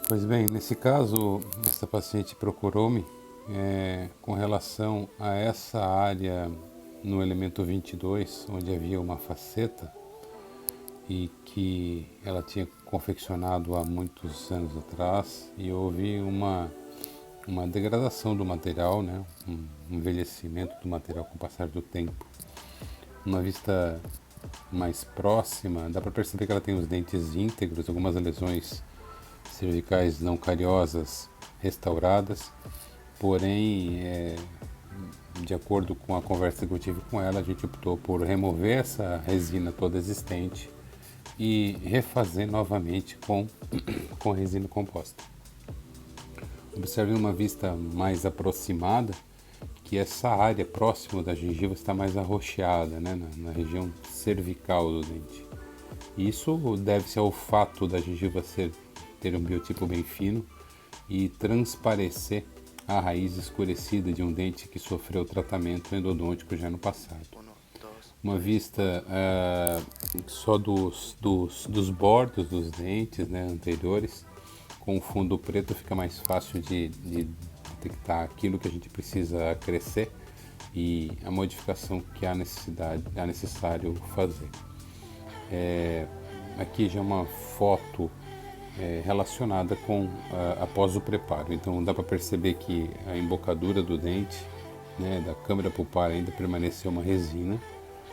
Pois bem, nesse caso, essa paciente procurou-me com relação a essa área no elemento 22, onde havia uma faceta e que ela tinha confeccionado há muitos anos atrás e houve uma degradação do material, né? Um envelhecimento do material com o passar do tempo. Uma vista mais próxima, dá para perceber que ela tem os dentes íntegros, algumas lesões cervicais não cariosas restauradas, porém, de acordo com a conversa que eu tive com ela, a gente optou por remover essa resina toda existente e refazer novamente com resina composta. Observe uma vista mais aproximada que essa área próxima da gengiva está mais arroxeada, né, na região cervical do dente. Isso deve-se ao fato da gengiva ter um biotipo bem fino e transparecer a raiz escurecida de um dente que sofreu tratamento endodôntico já no passado. Uma vista só dos bordos dos dentes, né, anteriores, com o fundo preto fica mais fácil de detectar aquilo que a gente precisa crescer e a modificação que há necessário fazer. Aqui já é uma foto relacionada com após o preparo. Então dá para perceber que a embocadura do dente, né, da câmara pulpar ainda permaneceu uma resina.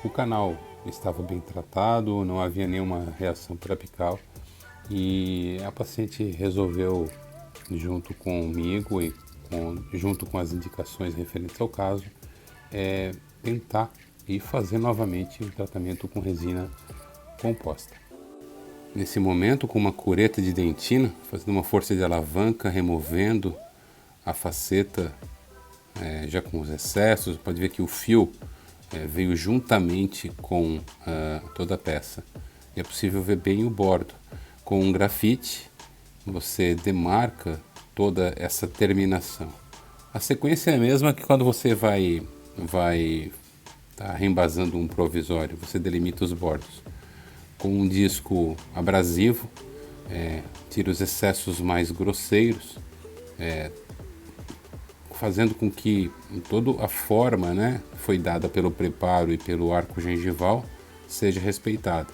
O canal estava bem tratado, não havia nenhuma reação preapical e a paciente resolveu, junto comigo e junto com as indicações referentes ao caso, tentar e fazer novamente o tratamento com resina composta. Nesse momento, com uma cureta de dentina, fazendo uma força de alavanca, removendo a faceta já com os excessos, pode ver que o fio veio juntamente com toda a peça. E é possível ver bem o bordo. Com um grafite, você demarca toda essa terminação. A sequência é a mesma que quando você vai reembasando um provisório, você delimita os bordos. Com um disco abrasivo, tira os excessos mais grosseiros, fazendo com que toda a forma, né, foi dada pelo preparo e pelo arco gengival seja respeitada.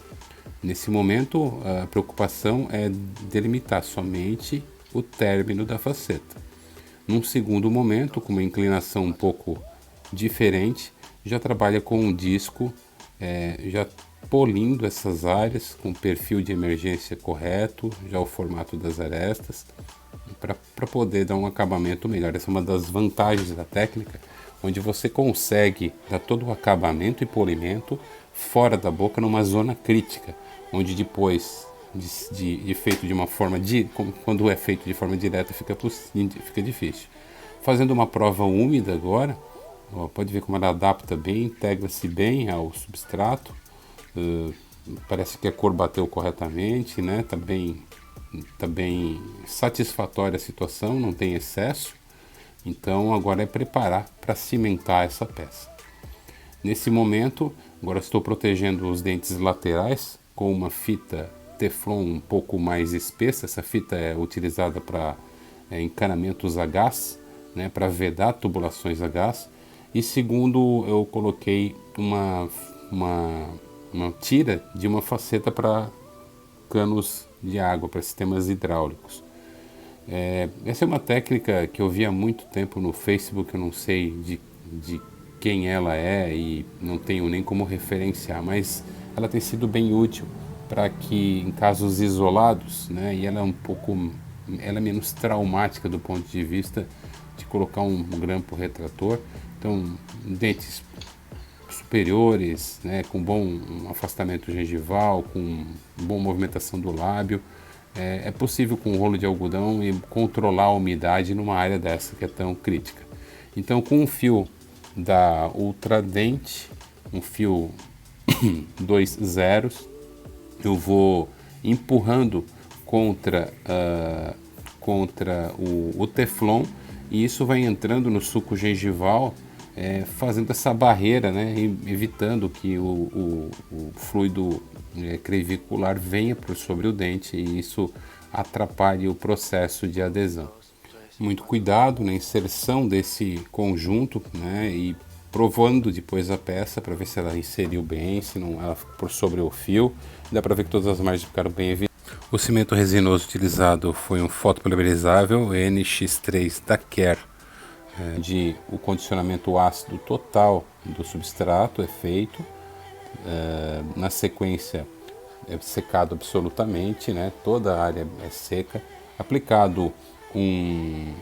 Nesse momento, a preocupação é delimitar somente o término da faceta. Num segundo momento, com uma inclinação um pouco diferente, já trabalha com um disco, já polindo essas áreas com o perfil de emergência correto, já o formato das arestas, para poder dar um acabamento melhor. Essa é uma das vantagens da técnica, onde você consegue dar todo o acabamento e polimento fora da boca numa zona crítica, onde depois feito de uma forma quando é feito de forma direta fica difícil. Fazendo uma prova úmida agora, pode ver como ela adapta bem, integra-se bem ao substrato. Parece que a cor bateu corretamente, né? Tá bem satisfatória a situação, não tem excesso. Então agora é preparar para cimentar essa peça. Nesse momento, agora estou protegendo os dentes laterais com uma fita Teflon um pouco mais espessa. Essa fita é utilizada para encanamentos a gás, né, para vedar tubulações a gás. E segundo, eu coloquei uma tira de uma faceta para canos de água, para sistemas hidráulicos. Essa é uma técnica que eu vi há muito tempo no Facebook, eu não sei de quem ela é e não tenho nem como referenciar, mas ela tem sido bem útil para que em casos isolados, né, e ela é menos traumática do ponto de vista de colocar um grampo retrator. Então, dentes superiores, né, com bom afastamento gengival, com boa movimentação do lábio, é possível com um rolo de algodão e controlar a umidade numa área dessa que é tão crítica. Então, com um fio da Ultradent, um fio 2 zeros, eu vou empurrando contra o Teflon e isso vai entrando no suco gengival, fazendo essa barreira, né, evitando que o fluido crevicular venha por sobre o dente, e isso atrapalhe o processo de adesão. Muito cuidado na inserção desse conjunto, né, e provando depois a peça para ver se ela inseriu bem, se não ela ficou por sobre o fio. Dá para ver que todas as margens ficaram bem evidentes. O cimento resinoso utilizado foi um fotopolimerizável NX3 da Care, de o condicionamento ácido total do substrato é feito, na sequência é secado absolutamente, né? Toda a área é seca, aplicado o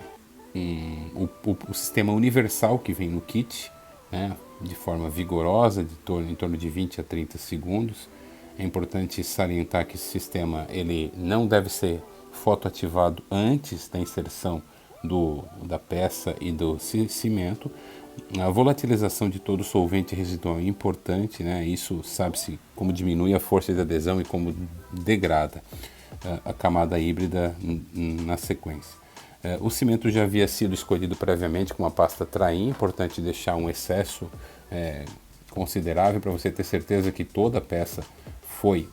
sistema universal que vem no kit, né? De forma vigorosa, em torno de 20 a 30 segundos. É importante salientar que esse sistema ele não deve ser fotoativado antes da inserção da peça e do cimento. A volatilização de todo o solvente residual é importante, né? Isso sabe-se como diminui a força de adesão e como degrada a camada híbrida na sequência. O cimento já havia sido escolhido previamente com uma pasta Train, importante deixar um excesso considerável para você ter certeza que toda a peça foi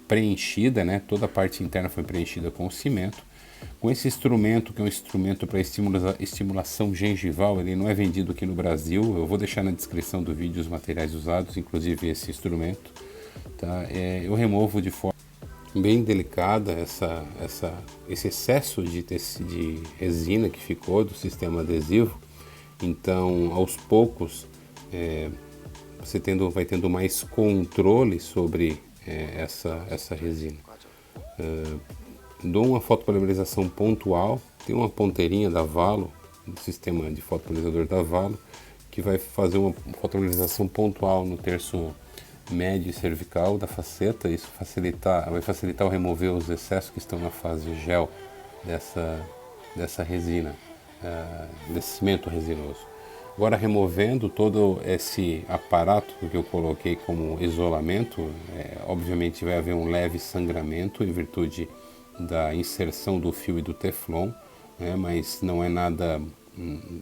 preenchida, né? Toda a parte interna foi preenchida com o cimento. Com esse instrumento, que é um instrumento para estimulação gengival, ele não é vendido aqui no Brasil. Eu vou deixar na descrição do vídeo os materiais usados, inclusive esse instrumento. Tá? Eu removo de forma bem delicada esse excesso de resina que ficou do sistema adesivo. Então, aos poucos, você vai tendo mais controle sobre essa resina. Dou uma fotopolimerização pontual, tem uma ponteirinha da Valo, do sistema de fotopolimerizador da Valo, que vai fazer uma fotopolimerização pontual no terço médio e cervical da faceta. Isso vai facilitar o remover os excessos que estão na fase gel dessa resina, desse cimento resinoso. Agora, removendo todo esse aparato que eu coloquei como isolamento, obviamente vai haver um leve sangramento em virtude da inserção do fio e do teflon, né, mas não é nada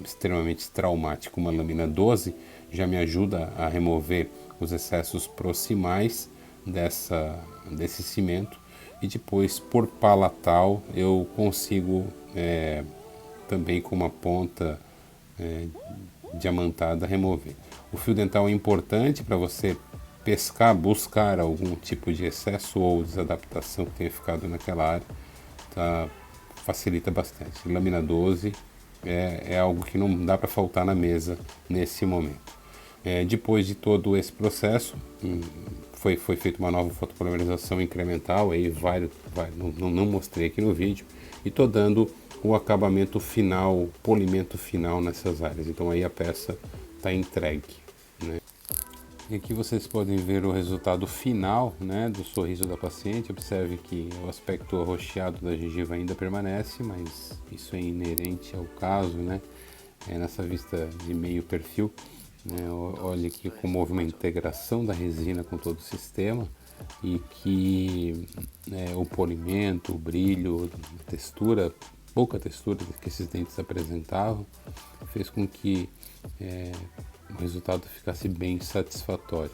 extremamente traumático. Uma lâmina 12 já me ajuda a remover os excessos proximais desse cimento, e depois por palatal eu consigo também com uma ponta diamantada remover. O fio dental é importante para você buscar algum tipo de excesso ou desadaptação que tenha ficado naquela área, tá? Facilita bastante. Lâmina 12 é algo que não dá para faltar na mesa nesse momento. Depois de todo esse processo, foi feita uma nova fotopolimerização incremental, aí não mostrei aqui no vídeo, e estou dando o acabamento final, o polimento final nessas áreas. Então aí a peça está entregue, né? E aqui vocês podem ver o resultado final, né, do sorriso da paciente. Observe que o aspecto arroxeado da gengiva ainda permanece, mas isso é inerente ao caso, né? Nessa vista de meio perfil, né? Olha aqui como houve uma integração da resina com todo o sistema, e que o polimento, o brilho, a textura, pouca textura que esses dentes apresentavam, fez com que o resultado ficasse bem satisfatório.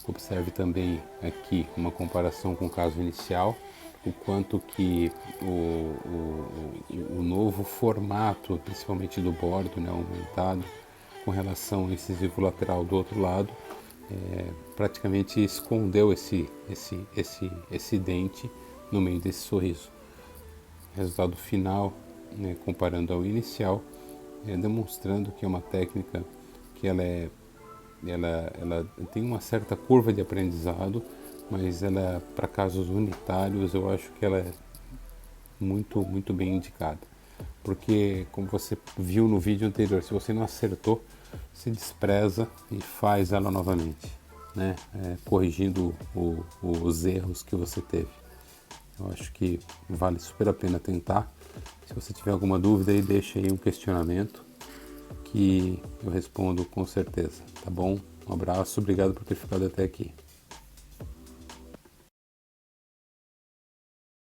Observe também aqui uma comparação com o caso inicial, o quanto que o novo formato, principalmente do bordo, né, aumentado, com relação ao incisivo lateral do outro lado, praticamente escondeu esse dente no meio desse sorriso. Resultado final, né, comparando ao inicial, demonstrando que é uma técnica que ela tem uma certa curva de aprendizado, mas ela, para casos unitários, eu acho que ela é muito, muito bem indicada. Porque, como você viu no vídeo anterior, se você não acertou, se despreza e faz ela novamente, né? Corrigindo os erros que você teve. Eu acho que vale super a pena tentar. Se você tiver alguma dúvida aí, deixa aí um questionamento que eu respondo com certeza, tá bom? Um abraço, obrigado por ter ficado até aqui.